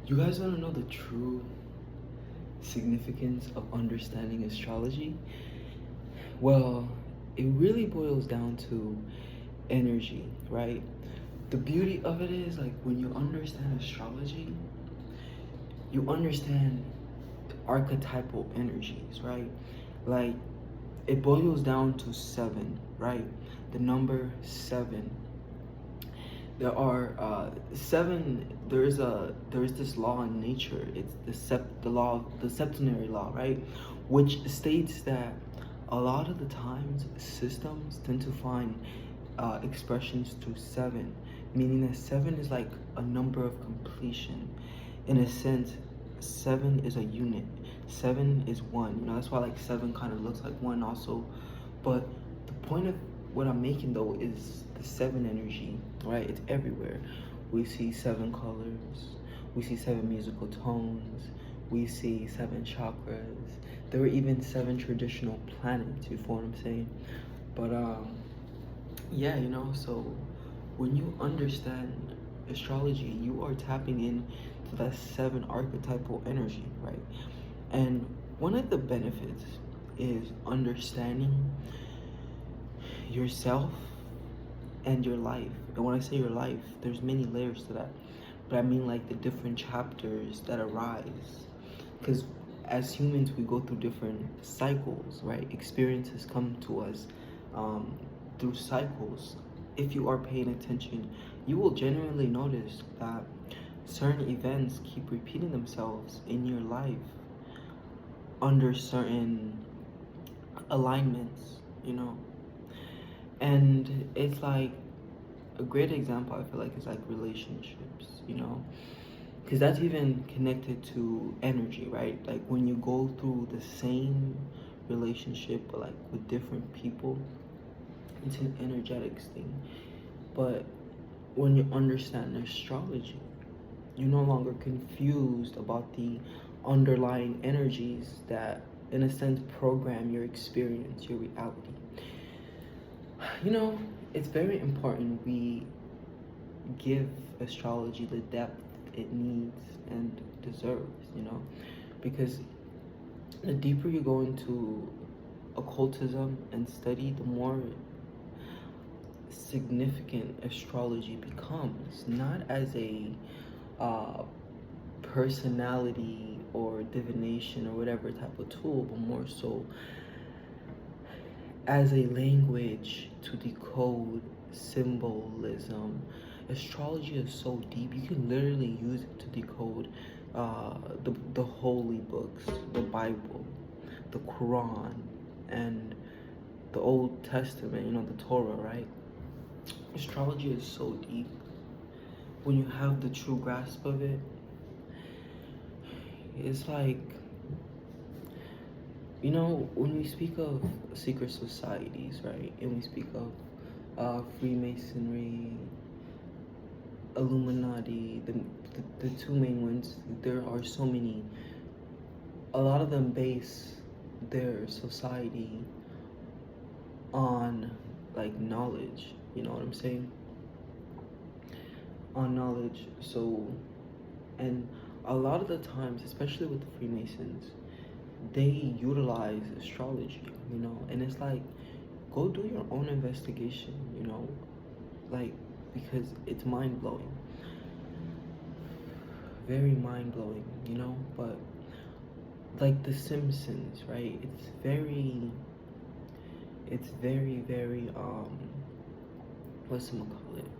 You guys want to know the true significance of understanding astrology? Well, it really boils down to energy, right? The beauty of it is, like, when you understand astrology, you understand archetypal energies, right? Like, it boils down to seven, right? The number seven. There are seven. There is this law in nature. It's the law, the septenary law, right? Which states that a lot of the times systems tend to find expressions to seven, meaning that seven is like a number of completion. In a sense, seven is a unit. Seven is one. That's why, like, seven kind of looks like one also. But the point of what I'm making though is the seven energy, right? It's everywhere. We see seven colors. We see seven musical tones. We see seven chakras. There were even seven traditional planets. You feel what I'm saying? But yeah, so when you understand astrology, you are tapping in to that seven archetypal energy, right? And one of the benefits is understanding yourself and your life. And when I say your life, there's many layers to that. But I mean, like, the different chapters that arise. Because as humans, we go through different cycles, right? Experiences come to us through cycles. If you are paying attention, you will genuinely notice that certain events keep repeating themselves in your life under certain alignments. And it's like a great example, I feel like, is like relationships. Because that's even connected to energy, right? Like, when you go through the same relationship, but like with different people, it's an energetics thing. But when you understand astrology, you're no longer confused about the underlying energies that, in a sense, program your experience, your reality. It's very important we give astrology the depth it needs and deserves, because the deeper you go into occultism and study, the more significant astrology becomes, not as a personality or divination or whatever type of tool, but more so as a language to decode symbolism. Astrology is so deep, you can literally use it to decode the holy books, the Bible, the Quran, and the Old Testament, the Torah, right? Astrology is so deep. When you have the true grasp of it, it's like, when we speak of secret societies, right, and we speak of Freemasonry, Illuminati, the two main ones, there are so many. A lot of them base their society on, like, knowledge, you know what I'm saying? On knowledge. So, and a lot of the times, especially with the Freemasons, they utilize astrology, and it's like, go do your own investigation, like, because it's mind-blowing, very mind-blowing, but like The Simpsons, right? It's very what's it call it?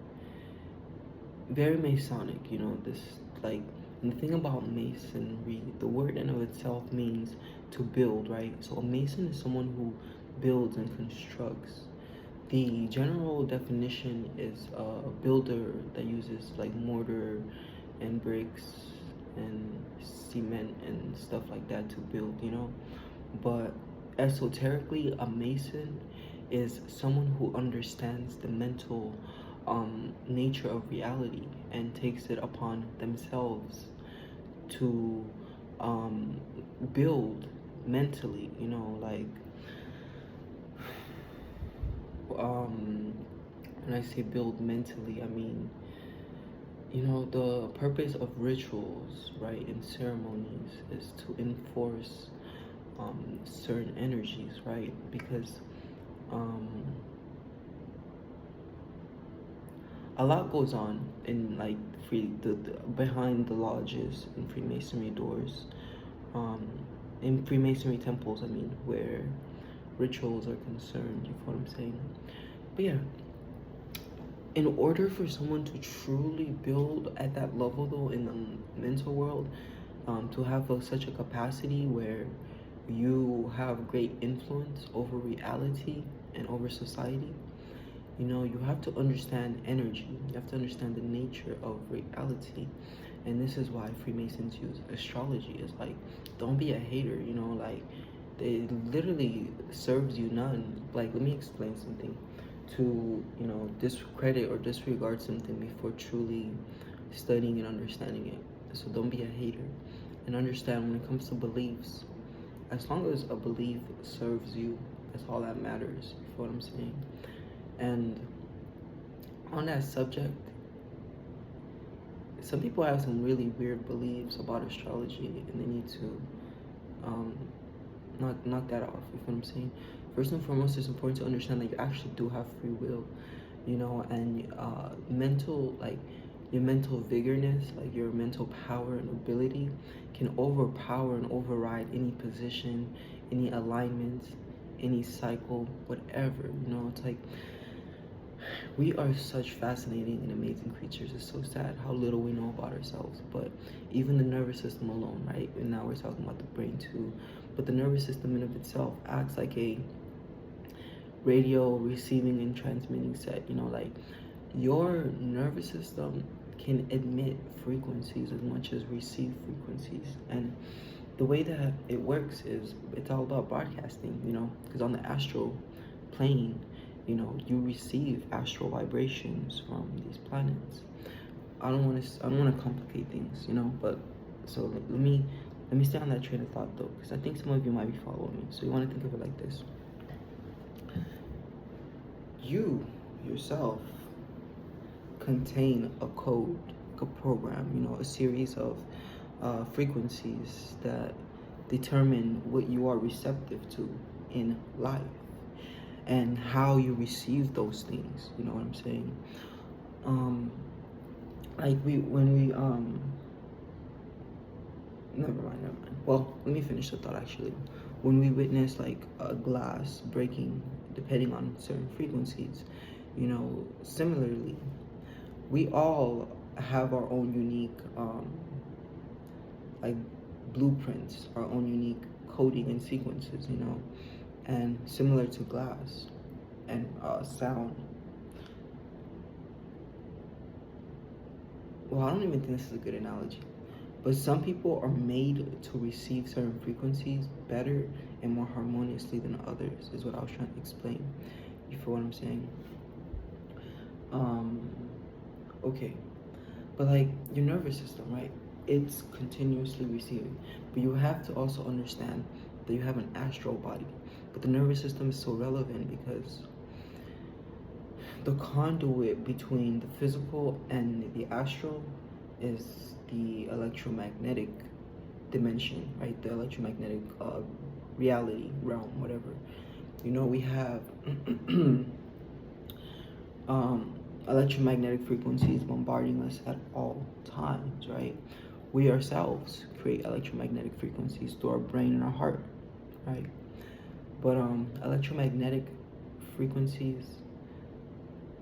Very Masonic, this, like, and the thing about masonry, the word in of itself means to build, right? So a mason is someone who builds and constructs. The general definition is a builder that uses, like, mortar and bricks and cement and stuff like that to build. But esoterically, a mason is someone who understands the mental nature of reality and takes it upon themselves to build mentally, like, when I say build mentally, I mean You know, the purpose of rituals, right, and ceremonies is to enforce certain energies, right? Because um, a lot goes on in like the behind the lodges and Freemasonry doors, um, in Freemasonry temples. I mean, where rituals are concerned. You know what I'm saying? But yeah, in order for someone to truly build at that level, though, in the mental world, to have such a capacity where you have great influence over reality and over society, you know, you have to understand energy. You have to understand the nature of reality. And this is why Freemasons use astrology. It's like, don't be a hater, you know, like, it literally serves you none. Like, let me explain something. To, you know, discredit or disregard something before truly studying and understanding it. So don't be a hater. And understand when it comes to beliefs, as long as a belief serves you, that's all that matters. You feel what I'm saying? And on that subject, some people have some really weird beliefs about astrology, and they need to um, knock that off. You feel what I'm saying? First and foremost, it's important to understand that you actually do have free will, you know, and mental, like, your mental vigorness, like your mental power and ability, can overpower and override any position, any alignment, any cycle, whatever. You know, it's like, we are such fascinating and amazing creatures. It's so sad how little we know about ourselves. But even the nervous system alone, right? And now we're talking about the brain too. But the nervous system in of itself acts like a radio receiving and transmitting set. You know, like, your nervous system can emit frequencies as much as receive frequencies. And the way that it works is it's all about broadcasting, you know, because on the astral plane, you know, you receive astral vibrations from these planets. I don't want to complicate things, you know, but so let me stay on that train of thought though, because I think some of you might be following me. So you want to think of it like this: you yourself contain a code, a program, you know, a series of frequencies that determine what you are receptive to in life and how you receive those things. You know what I'm saying? Um, like never mind. Well, let me finish the thought actually. When we witness like a glass breaking, depending on certain frequencies, you know, similarly, we all have our own unique like blueprints, our own unique coding and sequences, you know, and similar to glass and sound. Well, I don't even think this is a good analogy, but some people are made to receive certain frequencies better and more harmoniously than others, is what I was trying to explain. You feel what I'm saying? Okay, but like your nervous system, right? It's continuously receiving, but you have to also understand that you have an astral body. But the nervous system is so relevant because the conduit between the physical and the astral is the electromagnetic dimension, right? The electromagnetic reality realm, whatever. You know, we have um, electromagnetic frequencies bombarding us at all times, right? We ourselves create electromagnetic frequencies through our brain and our heart, right? But electromagnetic frequencies,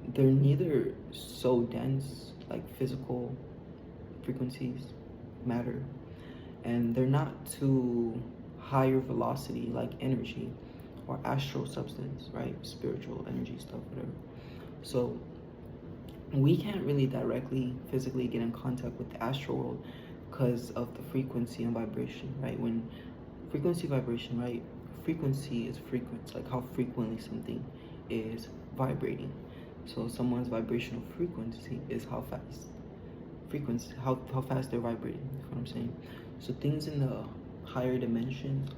they're neither so dense like physical frequencies, matter, and they're not too higher velocity like energy or astral substance, right? Spiritual energy stuff, whatever. So we can't really directly physically get in contact with the astral world because of the frequency and vibration, right? When frequency vibration, right? Frequency is frequency, like how frequently something is vibrating. So someone's vibrational frequency is how fast frequency, how fast they're vibrating. You know what I'm saying? So things in the higher dimensions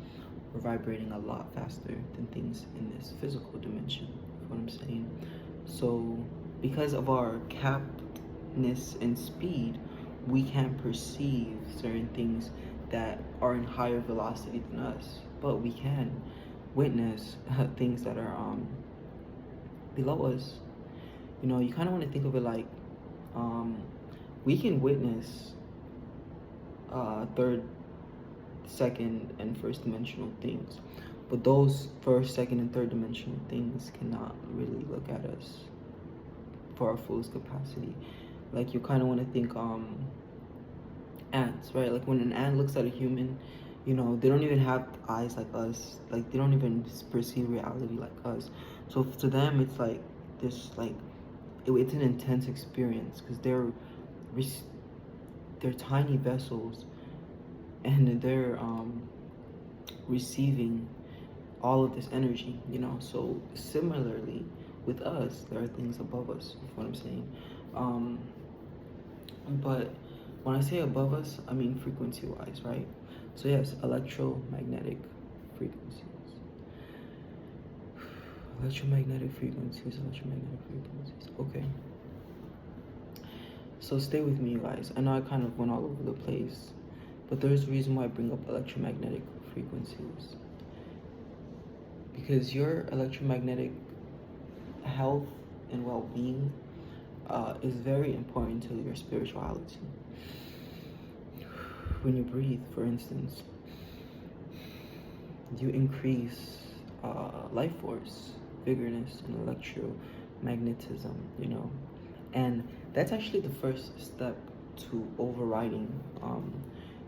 are vibrating a lot faster than things in this physical dimension. You know what I'm saying? So because of our capped quickness and speed, we can't perceive certain things that are in higher velocity than us, but we can witness things that are below us. You know, you kind of want to think of it like um, we can witness third, second, and first dimensional things, but those first, second, and third dimensional things cannot really look at us for our fullest capacity. Like, you kind of want to think ants, right? Like, when an ant looks at a human, you know, they don't even have eyes like us. Like, they don't even perceive reality like us. So to them, it's like this, like, it's an intense experience because they're tiny vessels, and they're receiving all of this energy, you know. So similarly with us, there are things above us, is what I'm saying. um but when I say above us, I mean frequency wise, right? So yes, electromagnetic frequencies, electromagnetic frequencies. Okay, so stay with me, you guys. I know I kind of went all over the place, but there's a reason why I bring up electromagnetic frequencies, because your electromagnetic health and well-being is very important to your spirituality. When you breathe, for instance, you increase life force, vigorous, and electromagnetism, you know. And that's actually the first step to overriding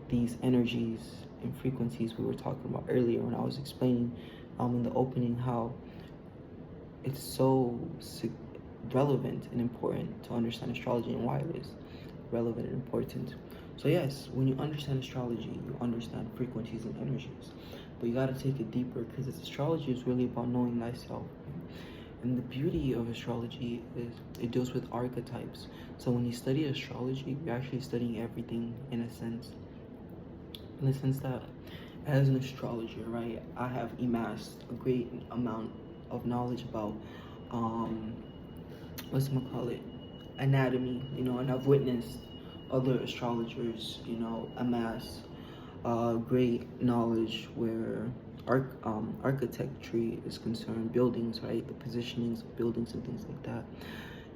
these energies and frequencies we were talking about earlier when I was explaining in the opening how it's so relevant and important to understand astrology, and why it is relevant and important. So yes, when you understand astrology, you understand frequencies and energies, but you got to take it deeper, because astrology is really about knowing thyself. And the beauty of astrology is it deals with archetypes. So when you study astrology, you're actually studying everything in a sense. In the sense that as an astrologer, right, I have amassed a great amount of knowledge about anatomy, you know, and I've witnessed other astrologers, you know, amass great knowledge where architecture is concerned, buildings, right, the positionings of buildings and things like that.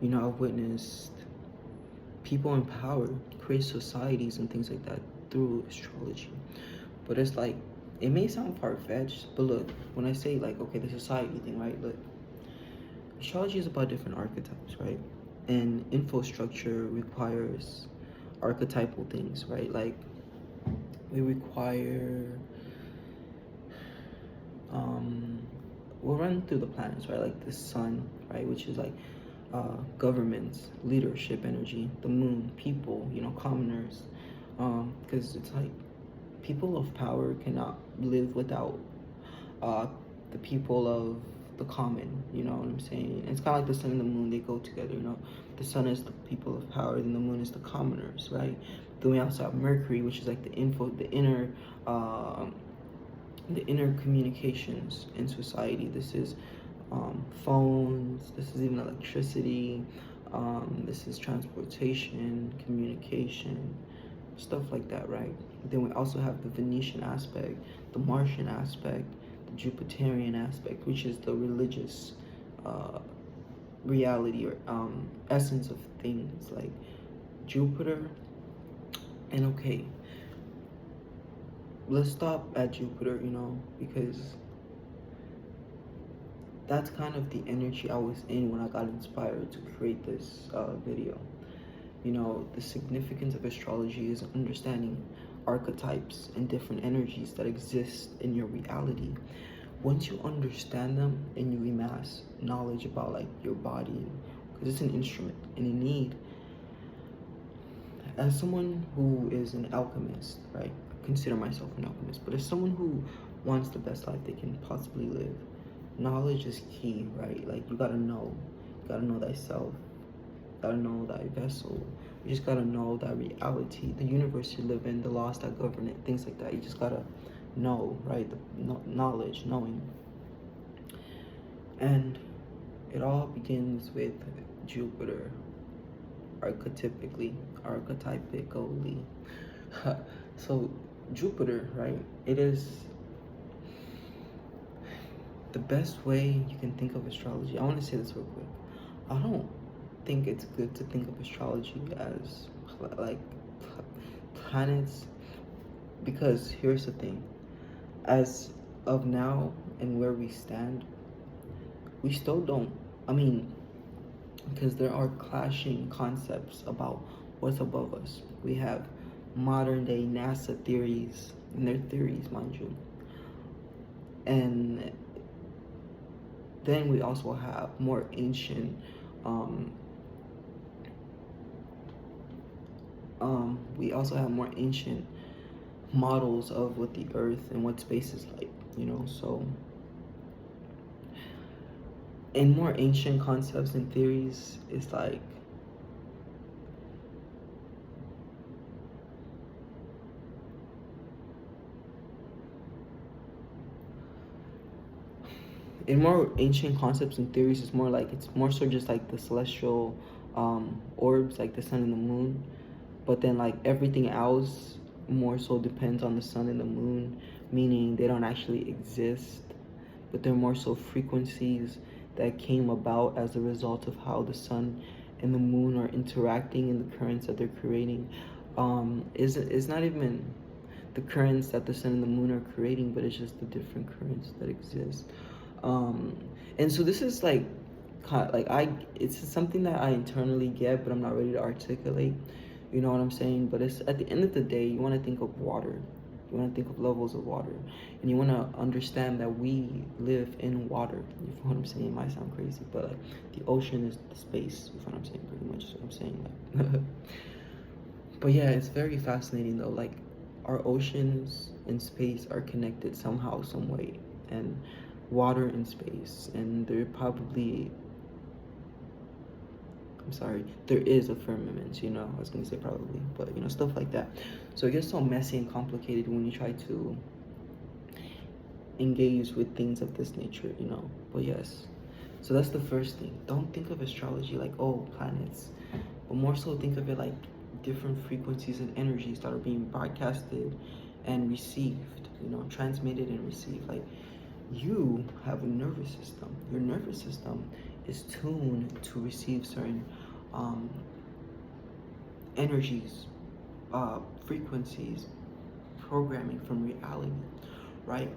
You know, I've witnessed people in power create societies and things like that through astrology. But it's like, it may sound far-fetched, but look, when I say like, okay, the society thing, right, look, astrology is about different archetypes, right? And infrastructure requires archetypal things, right? Like, we require we'll run through the planets, right? Like the sun, right, which is like governments, leadership energy, the moon, people, you know, commoners, because it's like people of power cannot live without the people of the common, you know what I'm saying? It's kind of like the sun and the moon, they go together, you know. The sun is the people of power, then the moon is the commoners, right? Then we also have Mercury, which is like the inner communications in society. This is phones, this is even electricity, this is transportation, communication, stuff like that, right? Then we also have the Venetian aspect, the Martian aspect, the Jupiterian aspect, which is the religious reality or essence of things, like Jupiter. And okay, let's stop at Jupiter, you know, because that's kind of the energy I was in when I got inspired to create this video. You know, the significance of astrology is understanding archetypes and different energies that exist in your reality. Once you understand them and you amass knowledge about like your body, because it's an instrument and you need, as someone who is an alchemist, right? I consider myself an alchemist, but as someone who wants the best life they can possibly live, knowledge is key, right? Like, you gotta know thyself, gotta know thy vessel. You just gotta know that reality, the universe you live in, the laws that govern it, things like that. You just gotta know, right? The knowledge, knowing. And it all begins with Jupiter, archetypically. So Jupiter, right? It is the best way you can think of astrology. I want to say this real quick. I don't think it's good to think of astrology as like planets, because here's the thing. As of now and where we stand, we still don't. I mean, because there are clashing concepts about what's above us. We have modern day NASA theories, and their theories, mind you. And then we also have more ancient, we also have more ancient models of what the Earth and what space is like, you know. So, in more ancient concepts and theories, it's like in more ancient concepts and theories, it's more like it's more so just like the celestial orbs, like the sun and the moon. But then like everything else more so depends on the sun and the moon, meaning they don't actually exist, but they're more so frequencies that came about as a result of how the sun and the moon are interacting in the currents that they're creating. Is not even the currents that the sun and the moon are creating, but it's just the different currents that exist. And so this is like it's something that I internally get, but I'm not ready to articulate. You know what I'm saying? But it's at the end of the day, you want to think of water. You want to think of levels of water, and you want to understand that we live in water. You feel what I'm saying? It might sound crazy, but like the ocean is the space. You feel what I'm saying? Pretty much is what I'm saying. Like, but yeah, it's very fascinating though. Like our oceans and space are connected somehow, some way, and water and space, and there probably, I'm sorry, there is a firmament, you know, I was gonna say probably, but you know, stuff like that. So it gets so messy and complicated when you try to engage with things of this nature, you know. But yes, so that's the first thing. Don't think of astrology like, oh, planets, but more so think of it like different frequencies and energies that are being broadcasted and received, you know, transmitted and received. Like, you have a nervous system. Your nervous system is tuned to receive certain energies, frequencies, programming from reality, right?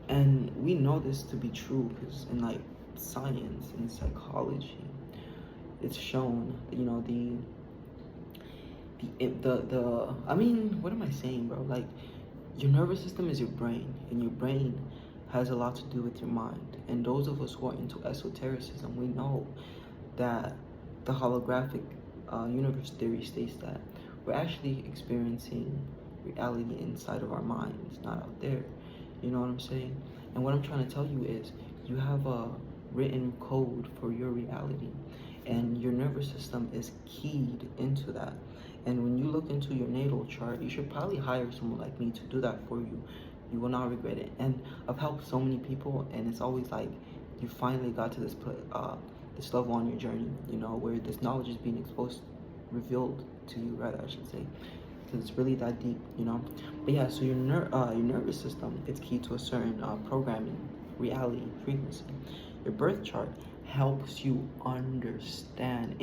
And we know this to be true because in like science and psychology, it's shown, you know, the I mean, what am I saying, bro? Like, your nervous system is your brain, and your brain has a lot to do with your mind. And those of us who are into esotericism, we know that the holographic universe theory states that we're actually experiencing reality inside of our minds, not out there. You know what I'm saying? And what I'm trying to tell you is you have a written code for your reality, and your nervous system is keyed into that. And when you look into your natal chart, you should probably hire someone like me to do that for you. You will not regret it. And I've helped so many people, and it's always like you finally got to this this level on your journey, you know, where this knowledge is being exposed, revealed to you, rather, I should say, because it's really that deep, you know. But yeah, so your nervous system, it's key to a certain programming, reality, frequency. Your birth chart helps you understand,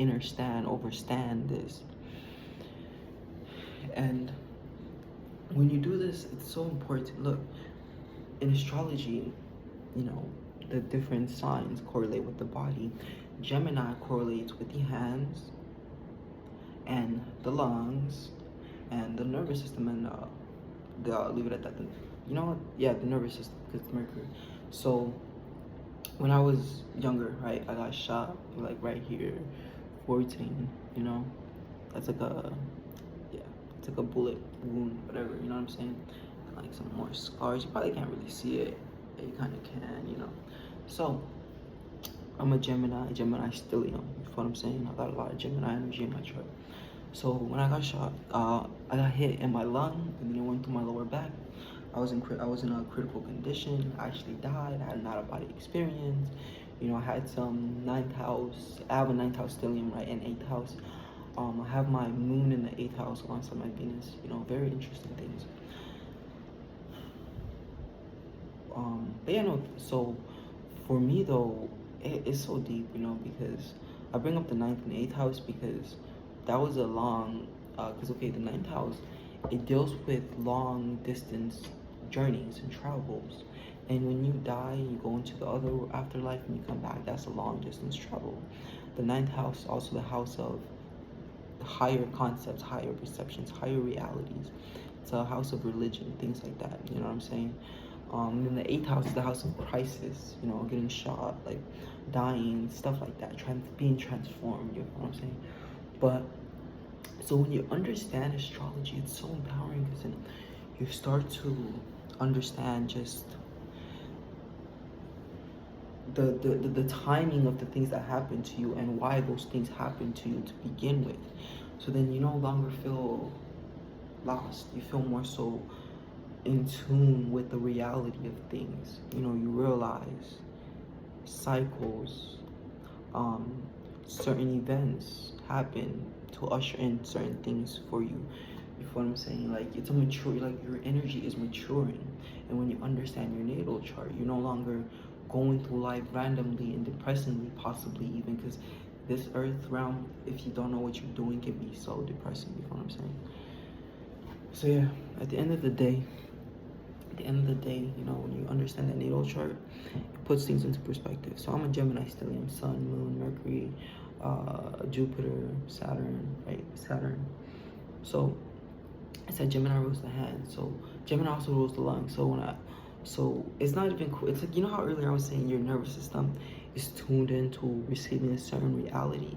overstand this. And when you do this, it's so important. Look, in astrology, you know, the different signs correlate with the body. Gemini correlates with the hands and the lungs and the nervous system, and I'll leave it at that. You know what? Yeah, the nervous system, because it's Mercury. So when I was younger, right, I got shot like right here, 14. You know, that's like a it's like a bullet wound, whatever. You know what I'm saying? Like some more scars. You probably can't really see it, but you kind of can, you know. So I'm a Gemini stellium. You know what I'm saying? I got a lot of Gemini energy in my chart. So when I got shot, I got hit in my lung, and then it went through my lower back. I was in a critical condition. I actually died. I had an out of body experience. You know, I had some ninth house. I have a ninth house stellium, right, and eighth house. I have my moon in the 8th house alongside my Venus. Very interesting things. But yeah, no. So for me though, it's so deep, because I bring up the 9th and 8th house because that was a long. Because okay, the 9th house, it deals with long distance journeys and travels. And when you die, you go into the other afterlife and you come back. That's a long distance travel. The 9th house, also the house of higher concepts, higher perceptions, higher realities. It's a house of religion, things like that. You know what I'm saying? And then the 8th house is the house of crisis. Getting shot, like dying, stuff like that. Being transformed. You know what I'm saying? But so when you understand astrology, it's so empowering because then you start to understand just the timing of the things that happen to you and why those things happen to you to begin with. So then you no longer feel lost. You feel more so in tune with the reality of things. You realize cycles, certain events happen to usher in certain things for you. You feel what I'm saying? Like it's a mature, like your energy is maturing. And when you understand your natal chart, you're no longer going through life randomly and depressingly, possibly even, because this earth realm, if you don't know what you're doing, can be so depressing. You know what I'm saying? So yeah, at the end of the day, when you understand that natal chart, it puts things into perspective. So I'm a Gemini stellium, Sun, Moon, Mercury, Jupiter, Saturn, right? Saturn. So I said Gemini rules the hand. So Gemini also rules the lungs. So it's not even cool. It's like, how earlier I was saying your nervous system is tuned into receiving a certain reality.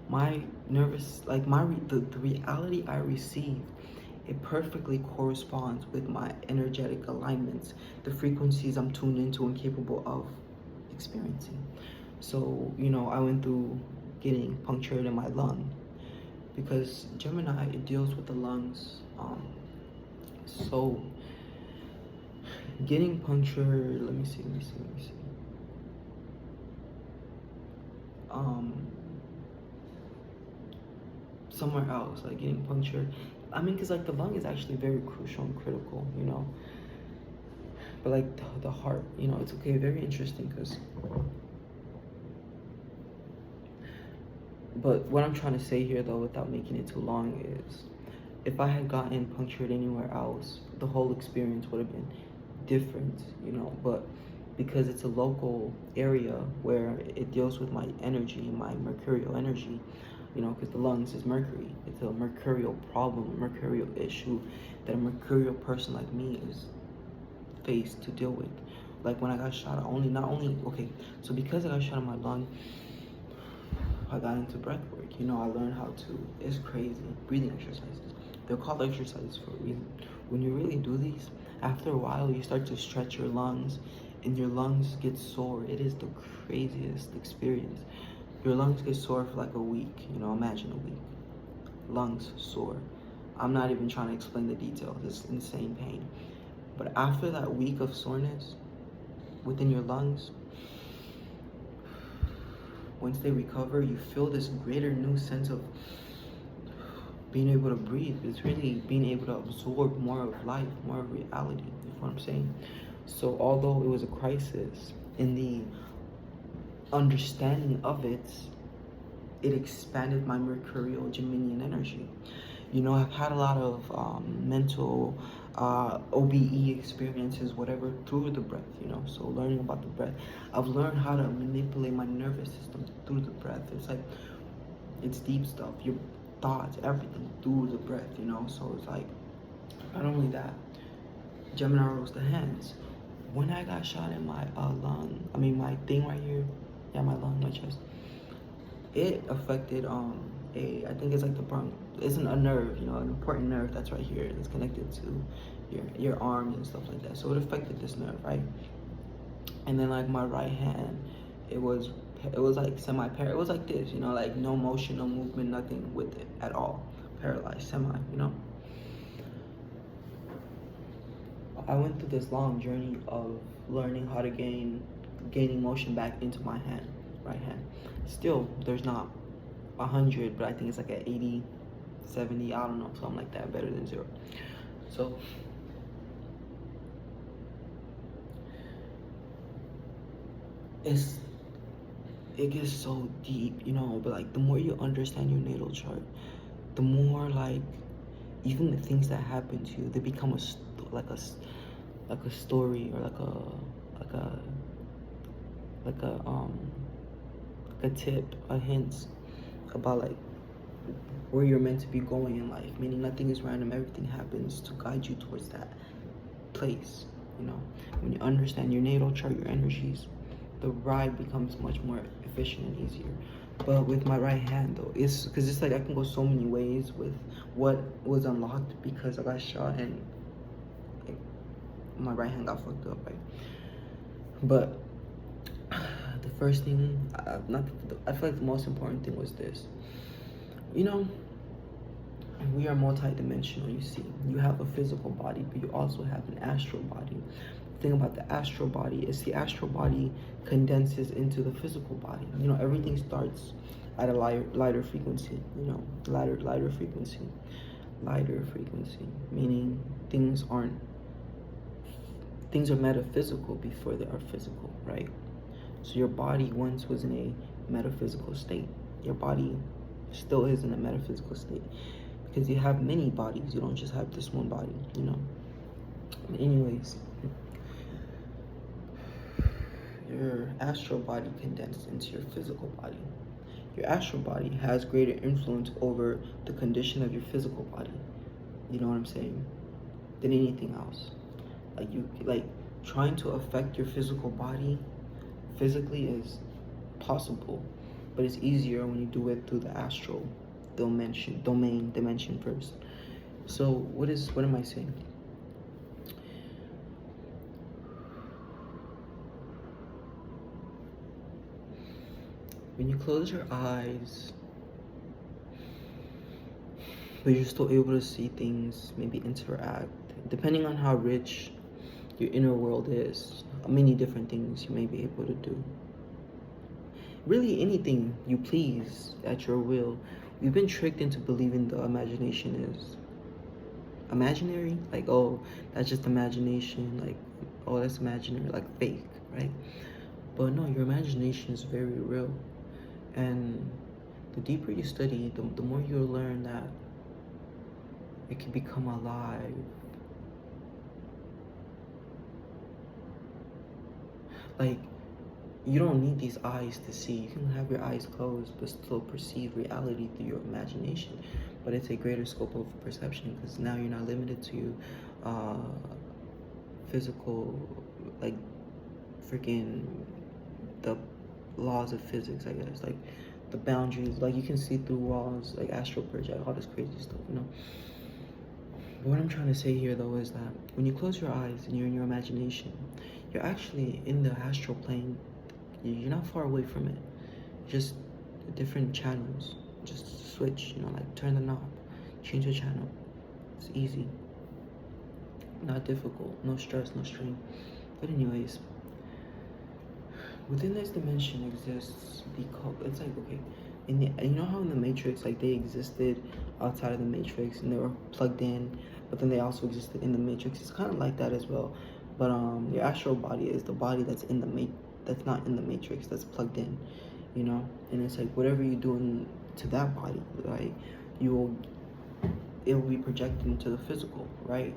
My nervous, like the reality I receive, it perfectly corresponds with my energetic alignments, the frequencies I'm tuned into and capable of experiencing. So, I went through getting punctured in my lung because Gemini, it deals with the lungs. So getting punctured, let me see. Somewhere else, like getting punctured. Because like the lung is actually very crucial and critical, But like the heart, it's okay, very interesting because. But what I'm trying to say here, though, without making it too long, is if I had gotten punctured anywhere else, the whole experience would have been different, But because it's a local area where it deals with my energy, my mercurial energy, because the lungs is Mercury. It's a mercurial problem, a mercurial issue that a mercurial person like me is faced to deal with. Like when I got shot, so because I got shot in my lung, I got into breath work. I learned how to, it's crazy, breathing exercises. They're called exercises for a reason. When you really do these, after a while, you start to stretch your lungs and your lungs get sore. It is the craziest experience. Your lungs get sore for like a week, imagine a week. Lungs sore. I'm not even trying to explain the details. It's insane pain. But after that week of soreness within your lungs, once they recover, you feel this greater new sense of being able to breathe. It's really being able to absorb more of life, more of reality. You know what I'm saying? So although it was a crisis, in the understanding of it, it expanded my mercurial Geminian energy. I've had a lot of mental OBE experiences, whatever, through the breath, so learning about the breath. I've learned how to manipulate my nervous system through the breath. It's like, it's deep stuff, your thoughts, everything through the breath, so it's like, not only that, Gemini rules the hands. When I got shot in my lung, my thing right here, my lung, my chest, it affected I think it's like it's a nerve, an important nerve that's right here. It's connected to your arms and stuff like that. So it affected this nerve, right? And then like my right hand, it was like semi-paralyzed. It was like this, like no motion, no movement, nothing with it at all. Paralyzed, I went through this long journey of learning how to gaining motion back into my hand, right hand. Still, there's not 100, but I think it's like at 80, 70, I don't know, something like that, better than 0. So it gets so deep, you know, but like the more you understand your natal chart, the more like even the things that happen to you, they become like a story, or like a like a like a tip, a hint about like where you're meant to be going in life. Meaning nothing is random, everything happens to guide you towards that place. You know, when you understand your natal chart, your energies, the ride becomes much more efficient and easier. But with my right hand though, it's because it's like I can go so many ways with what was unlocked because I got shot and like, my right hand got fucked up, right? But the first thing, I feel like the most important thing was this. You know, we are multidimensional, you see. You have a physical body, but you also have an astral body. The thing about the astral body is the astral body condenses into the physical body. You know, everything starts at a lighter frequency, you know, lighter frequency. Lighter frequency, meaning things are metaphysical before they are physical, right? So your body once was in a metaphysical state. Your body still is in a metaphysical state because you have many bodies. You don't just have this one body, you know. But anyways, your astral body condensed into your physical body. Your astral body has greater influence over the condition of your physical body. You know what I'm saying? Than anything else. Like trying to affect your physical body physically is possible, but it's easier when you do it through the astral dimension first. So what am I saying? When you close your eyes, but you're still able to see things, maybe interact, depending on how rich your inner world is, many different things you may be able to do. Really anything you please at your will. We've been tricked into believing the imagination is imaginary, like, oh, that's just imagination, like, oh, that's imaginary, like fake, right? But no, your imagination is very real. And the deeper you study, the more you'll learn that it can become alive. Like, you don't need these eyes to see. You can have your eyes closed but still perceive reality through your imagination. But it's a greater scope of perception because now you're not limited to physical, like freaking the laws of physics, I guess. Like the boundaries, like you can see through walls, like astral project, all this crazy stuff, you know. But what I'm trying to say here though is that when you close your eyes and you're in your imagination, you're actually in the astral plane. You're not far away from it. Just different channels. Just switch, you know, like turn the knob, change the channel. It's easy. Not difficult. No stress, no strain. But anyways, within this dimension exists it's like, okay, you know how in the Matrix, like they existed outside of the Matrix and they were plugged in, but then they also existed in the Matrix. It's kind of like that as well. But your astral body is the body that's in the that's not in the Matrix, that's plugged in, you know. And it's like whatever you do to that body, like it will be projected into the physical, right?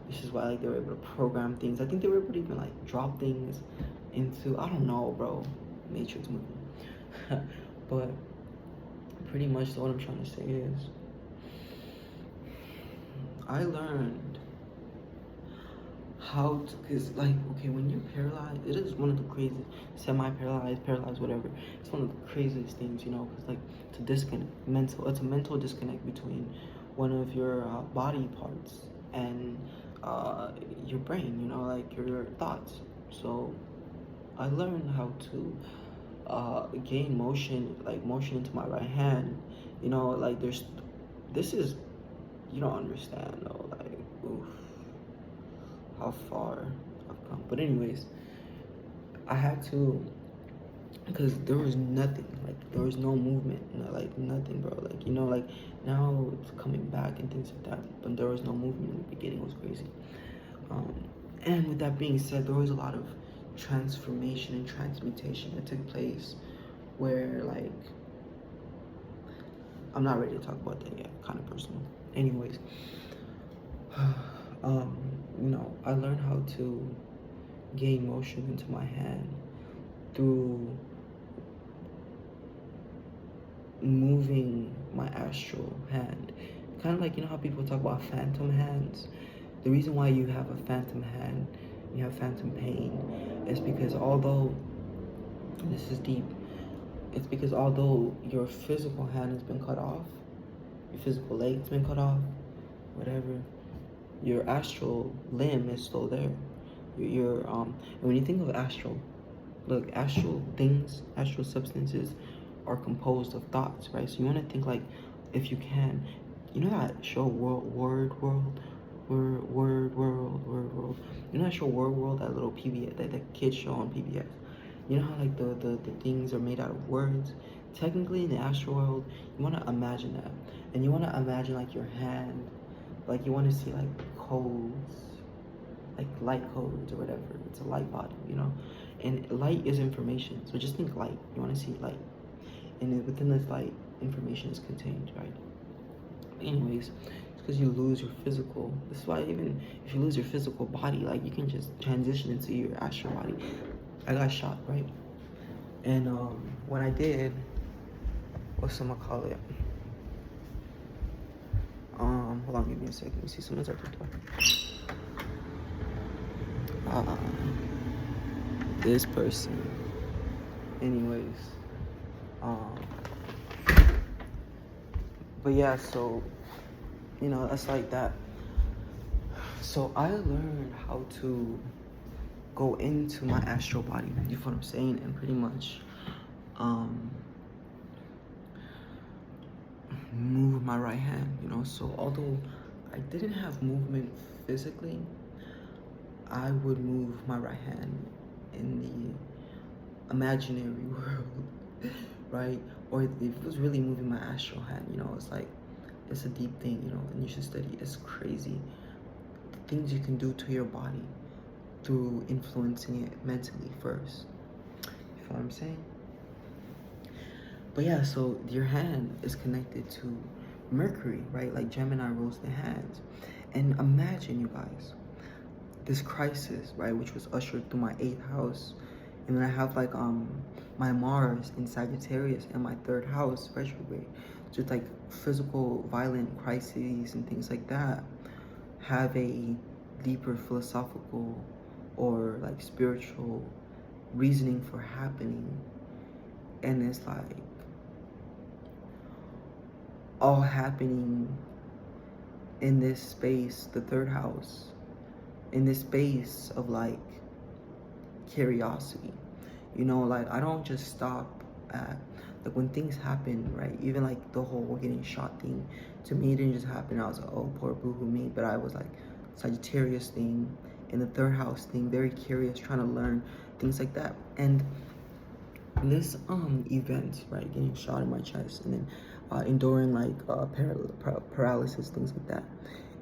This is why like they were able to program things. I think they were able to even like drop things into, I don't know, bro, Matrix movie. But pretty much what I'm trying to say is I learned how to, because like, okay, when you're paralyzed, it is one of the craziest, paralyzed, whatever, it's one of the craziest things, you know, because like to disconnect, it's a mental disconnect between one of your body parts and your brain, you know, like your thoughts. So I learned how to gain motion into my right hand, you know, like this is, you don't understand though, like, oof, how far I've come. But anyways, I had to because there was nothing, like there was no movement, like nothing, bro. Like, you know, like now it's coming back and things like that, but there was no movement in the beginning. It was crazy. um and with that being said, there was a lot of transformation and transmutation that took place, where like I'm not ready to talk about that yet, kind of personal. Anyways, um I learned how to gain motion into my hand through moving my astral hand. Kind of like, how people talk about phantom hands. The reason why you have a phantom hand, you have phantom pain, is because although, this is deep, it's because although your physical hand has been cut off, your physical leg's been cut off, whatever, your astral limb is still there. And when you think of astral, look, astral things, astral substances are composed of thoughts, right? So you want to think like, if you can, that show Word World. You know that show Word World, that little PBS, that the kids show on PBS. You know how like the things are made out of words? Technically, in the astral world, you want to imagine that. And you want to imagine like your hand, like you want to see like codes, like light codes or whatever. It's a light body, and light is information. So just think light. You want to see light, and within this light, information is contained, right? Anyways, it's because you lose your physical. This is why even if you lose your physical body, like you can just transition into your astral body. I got shot, right? And when I did, what's some call it? Hold on, give me a second. Let me see, someone's at the door. This person. Anyways, but yeah, so that's like that. So I learned how to go into my astral body, you know what I'm saying, and pretty much move my right hand, so although I didn't have movement physically, I would move my right hand in the imaginary world, right? Or if it was really moving my astral hand, it's like, it's a deep thing, and you should study. It's crazy the things you can do to your body through influencing it mentally first. You feel what I'm saying? But yeah, so your hand is connected to Mercury, right? Like Gemini rules the hands. And imagine, you guys, this crisis, right, which was ushered through my 8th house. And then I have like my Mars in Sagittarius and my 3rd house retrograde. Just like physical violent crises and things like that have a deeper philosophical or like spiritual reasoning for happening. And it's like all happening in this space, the 3rd house, in this space of like curiosity. Like I don't just stop at like when things happen, right? Even like the whole getting shot thing, to me it didn't just happen. I was like, oh, poor boo-hoo me. But I was like, Sagittarius thing, in the 3rd house thing, very curious, trying to learn things like that. And this event, right, getting shot in my chest and then enduring like paralysis, things like that,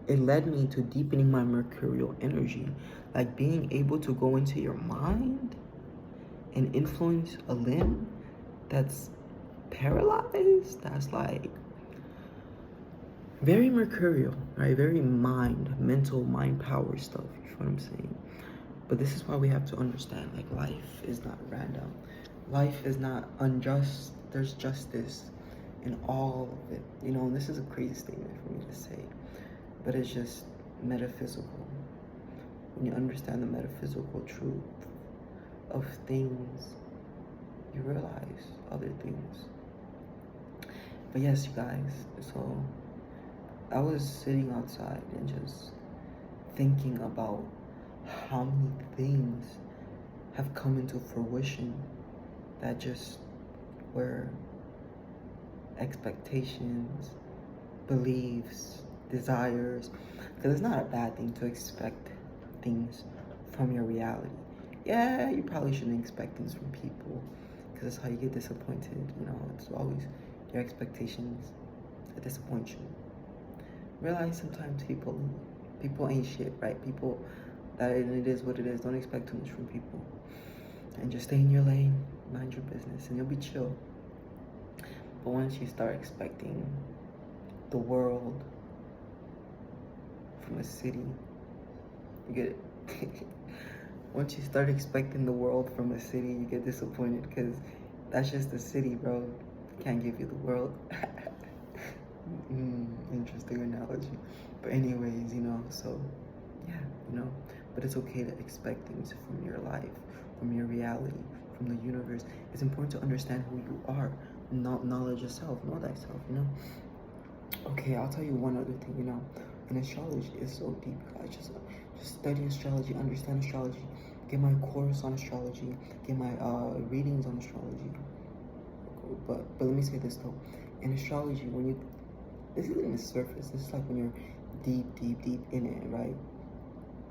it led me to deepening my mercurial energy, like being able to go into your mind and influence a limb that's paralyzed. That's like very mercurial, right? Very mental mind power stuff. You know what I'm saying? But this is why we have to understand, like, life is not random. Life is not unjust. There's justice in all of it. And this is a crazy statement for me to say, but it's just metaphysical. When you understand the metaphysical truth of things, you realize other things. But yes, you guys, so I was sitting outside and just thinking about how many things have come into fruition that just were expectations, beliefs, desires. Because it's not a bad thing to expect things from your reality. Yeah, you probably shouldn't expect things from people, because that's how you get disappointed. You know, it's always your expectations that disappoint you. Realize sometimes people ain't shit, right? People, that it is what it is. Don't expect too much from people, and just stay in your lane, mind your business, and you'll be chill. But once you start expecting the world from a city, you get once you start expecting the world from a city, you get disappointed because that's just the city, bro. Can't give you the world. Interesting analogy. But anyways, you know, so yeah, you know, but it's okay to expect things from your life, from your reality, from the universe. It's important to understand who you are, knowledge yourself, know thyself, you know. Okay, I'll tell you one other thing, you know, and astrology is so deep, guys. Just study astrology, understand astrology, get my course on astrology, get my readings on astrology. But let me say this though, in astrology, when you, this isn't the surface, this is like when you're deep in it, right?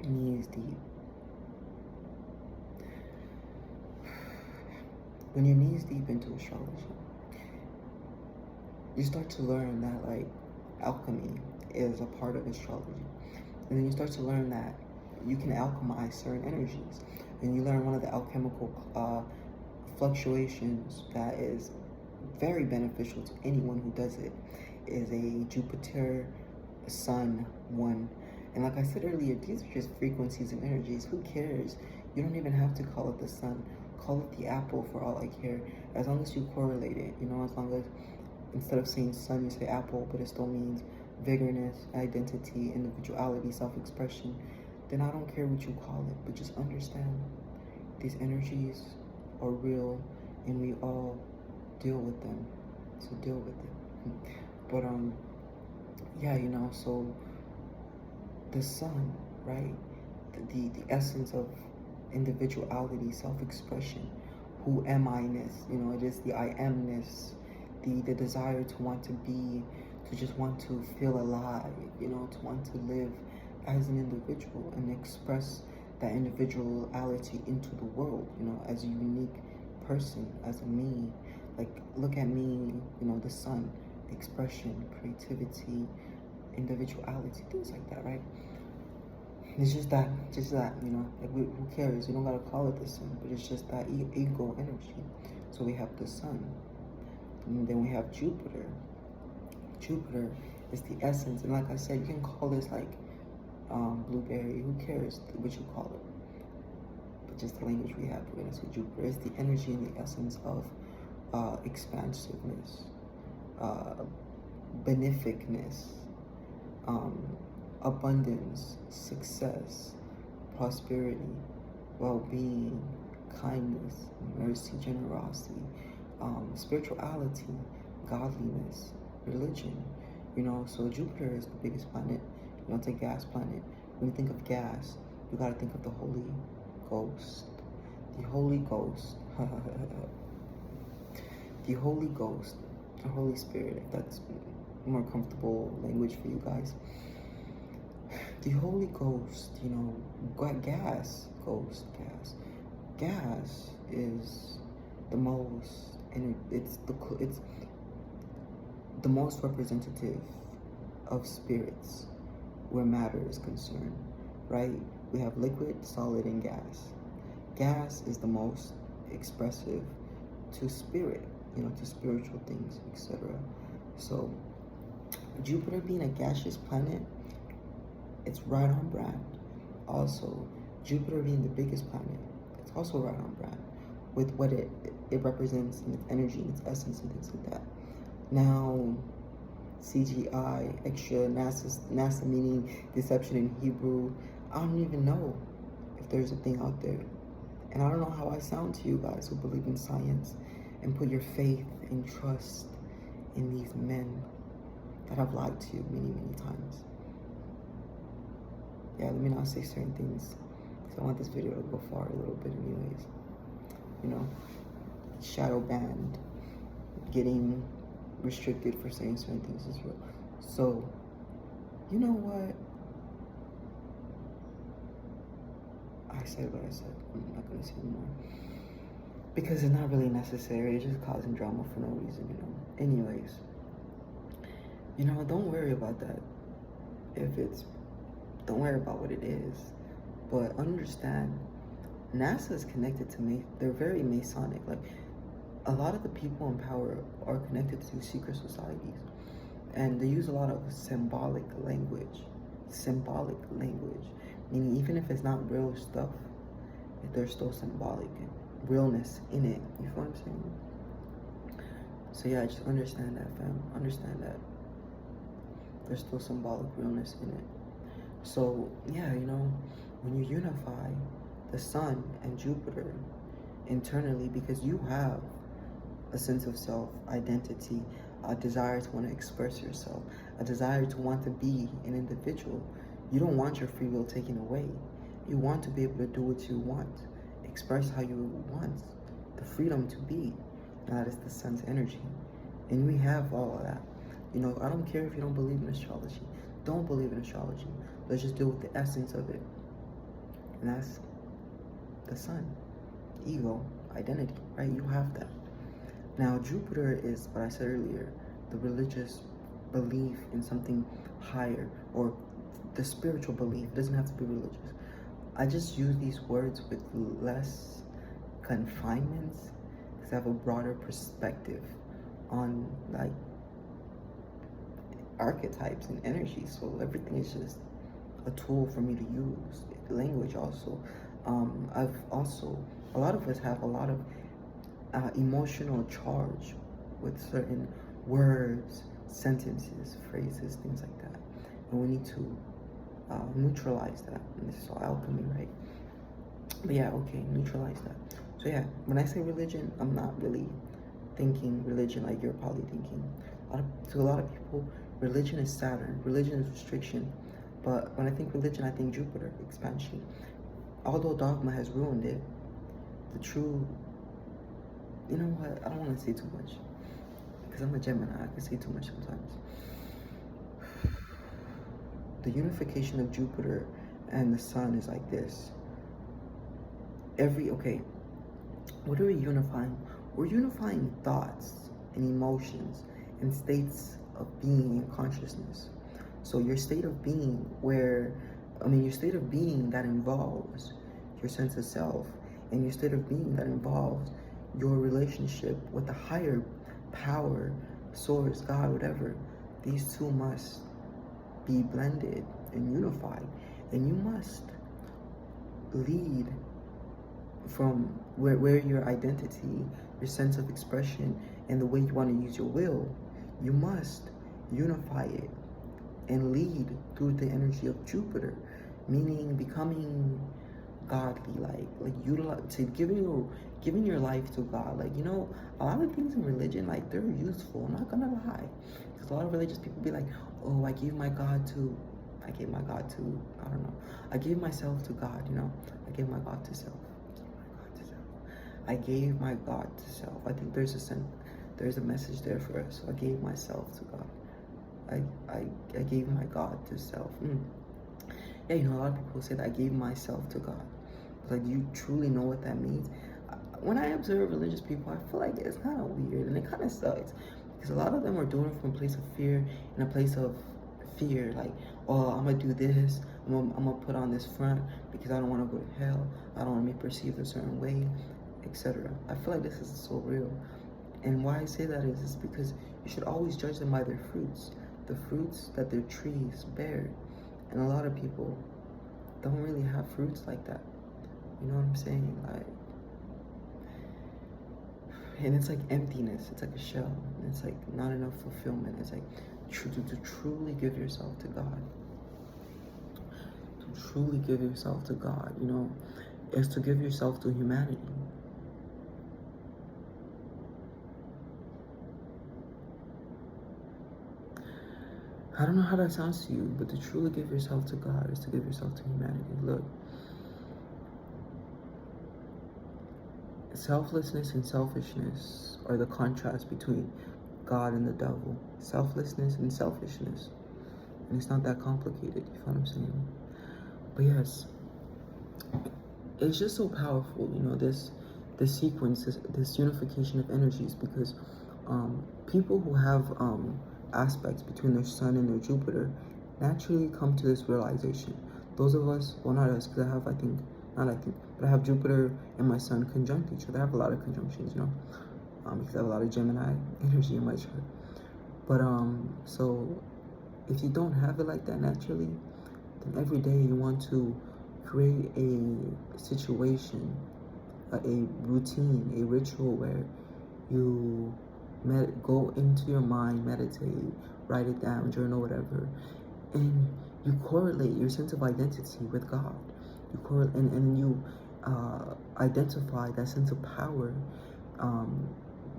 Knees deep. When you're knees deep into astrology, you start to learn that like alchemy is a part of astrology. And then you start to learn that you can alchemize certain energies. And you learn one of the alchemical fluctuations that is very beneficial to anyone who does it is a Jupiter Sun one. And like I said earlier, these are just frequencies and energies. Who cares? You don't even have to call it the sun. Call it the apple for all I care. As long as you correlate it, you know, as long as instead of saying sun, you say apple, but it still means vigorness, identity, individuality, self-expression, then I don't care what you call it, but just understand these energies are real and we all deal with them. So deal with it. But yeah, you know, so the sun, right? The essence of individuality, self-expression, who am I-ness, you know, it is the I am-ness, the desire to want to be, to just want to feel alive, you know, to want to live as an individual and express that individuality into the world, you know, as a unique person, as a me. Like, look at me, you know, the sun, expression, creativity, individuality, things like that, right? It's just that, you know, like who cares? You don't gotta call it the sun, but it's just that ego energy. So we have the sun, and then we have Jupiter. Jupiter is the essence, and like I said, you can call this like blueberry. Who cares what you call it? But just the language we have. We're gonna say Jupiter is the energy and the essence of expansiveness, beneficness, abundance, success, prosperity, well-being, kindness, mercy, generosity, spirituality, godliness, religion. You know, so Jupiter is the biggest planet. You know, it's a gas planet. When you think of gas, you gotta think of the Holy Ghost. The Holy Ghost. The Holy Ghost, the Holy Spirit, if that's more comfortable language for you guys. The Holy Ghost, you know, gas is the most, and it's the most representative of spirits where matter is concerned, right? We have liquid, solid, and gas. Gas is the most expressive to spirit, you know, to spiritual things, etc. So Jupiter being a gaseous planet, it's right on brand. Also, Jupiter being the biggest planet, it's also right on brand with what it represents in its energy, its essence, and things like that. Now, CGI, extra, NASA meaning deception in Hebrew, I don't even know if there's a thing out there. And I don't know how I sound to you guys who believe in science and put your faith and trust in these men that have lied to you many, many times. Yeah, let me not say certain things because I want this video to go far a little bit anyways. You know, shadow banned, getting restricted for saying certain things is real. So, you know what? I said what I said. I'm not gonna say more. because it's not really necessary. It's just causing drama for no reason, you know. Anyways, you know, don't worry about that. Don't worry about what it is, but understand NASA is connected to they're very Masonic. Like, a lot of the people in power are connected to secret societies, and they use a lot of symbolic language. Symbolic language, meaning even if it's not real stuff, there's still symbolic realness in it. You feel what I'm saying? So yeah, just understand that, fam. Understand that there's still symbolic realness in it. So yeah, you know, when you unify the sun and Jupiter internally, because you have a sense of self, identity, a desire to want to express yourself, a desire to want to be an individual. You don't want your free will taken away. You want to be able to do what you want, express how you want, the freedom to be. And that is the sun's energy. And we have all of that. You know, I don't care if you don't believe in astrology. Don't believe in astrology. Let's just deal with the essence of it. And that's the sun, ego, identity, right? You have that. Now, Jupiter is what I said earlier, the religious belief in something higher, or the spiritual belief. It doesn't have to be religious. I just use these words with less confinements because I have a broader perspective on like archetypes and energy. So everything is just a tool for me to use. Language also. A lot of us have a lot of emotional charge with certain words, sentences, phrases, things like that. And we need to neutralize that. And this is all alchemy, right? But yeah, okay, neutralize that. So yeah, when I say religion, I'm not really thinking religion like you're probably thinking. To a lot of people, religion is Saturn, religion is restriction. But when I think religion, I think Jupiter, expansion. Although dogma has ruined it, the true, you know what, I don't want to say too much. Because I'm a Gemini, I can say too much sometimes. The unification of Jupiter and the sun is like this. What are we unifying? We're unifying thoughts and emotions and states of being and consciousness. So your state of being your state of being that involves your sense of self, and your state of being that involves your relationship with the higher power, source, God, whatever, these two must be blended and unified. And you must lead from where your identity, your sense of expression, and the way you want to use your will, you must unify it and lead through the energy of Jupiter, meaning becoming godly, like utilize to giving your life to God. Like, you know, a lot of things in religion, like, they're useful, I'm not gonna lie, because a lot of religious people be like, oh, I gave my God to, I gave myself to God, you know, I gave my God to self. I gave my God to self. I think there's a message there for us. So I gave myself to God. I gave my God to self. Yeah, you know, a lot of people say that I gave myself to God. Like, do you truly know what that means? When I observe religious people, I feel like it's kind of weird, and it kind of sucks, because a lot of them are doing it from a place of fear, in a place of fear, like, oh, I'm gonna do this, I'm gonna put on this front because I don't want to go to hell, I don't want to be perceived a certain way, etc. I feel like this is so real. And why I say that is because you should always judge them by their fruits, the fruits that their trees bear. And a lot of people don't really have fruits like that. You know what I'm saying? Like, and it's like emptiness. It's like a shell. It's like not enough fulfillment. It's like to truly give yourself to God. To truly give yourself to God, you know, is to give yourself to humanity. I don't know how that sounds to you, but to truly give yourself to God is to give yourself to humanity. Look, selflessness and selfishness are the contrast between God and the devil. Selflessness and selfishness. And it's not that complicated, you feel what I'm saying? But yes, it's just so powerful, you know, this this sequence, this unification of energies, because people who have aspects between their sun and their Jupiter naturally come to this realization. Those of us, well, not us, because I have, but I have Jupiter and my sun conjunct each other. I have a lot of conjunctions, you know, because I have a lot of Gemini energy in my chart. But so if you don't have it like that naturally, then every day you want to create a situation, a routine, a ritual where you go into your mind, meditate, write it down, journal, whatever, and you correlate your sense of identity with God. You correlate, and you identify that sense of power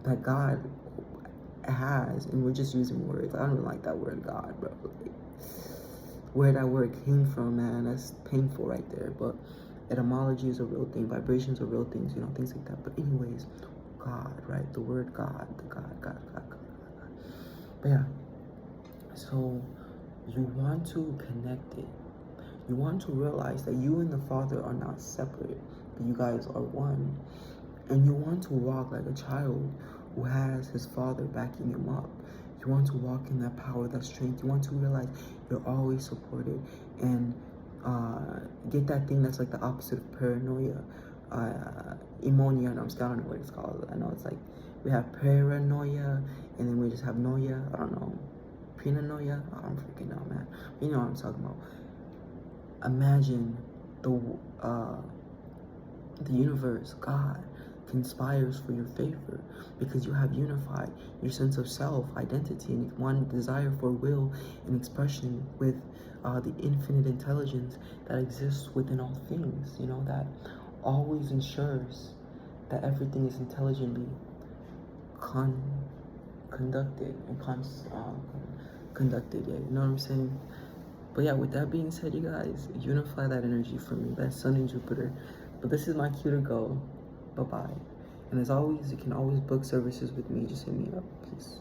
that God has, and we're just using words. I don't like that word God, bro. Like, where that word came from, man, that's painful right there. But etymology is a real thing, vibrations are real things, you know, things like that. But anyways, God, right? The word God, the God. But yeah, so you want to connect it. You want to realize that you and the Father are not separate, but you guys are one. And you want to walk like a child who has his father backing him up. You want to walk in that power, that strength. You want to realize you're always supported, and get that thing that's like the opposite of paranoia. Emonia, no, I don't know what it's called. I know it's like we have paranoia, and then we just have noia. I don't know. Pinanoia? I don't freaking know, man. You know what I'm talking about. Imagine the universe, God, conspires for your favor, because you have unified your sense of self, identity, and one desire for will and expression with the infinite intelligence that exists within all things, you know, that always ensures that everything is intelligently conducted and conducted, yeah, you know what I'm saying? But yeah, with that being said, you guys, unify that energy for me, that Sun and Jupiter. But this is my cue to go. Bye-bye. And as always, you can always book services with me. Just hit me up. Peace.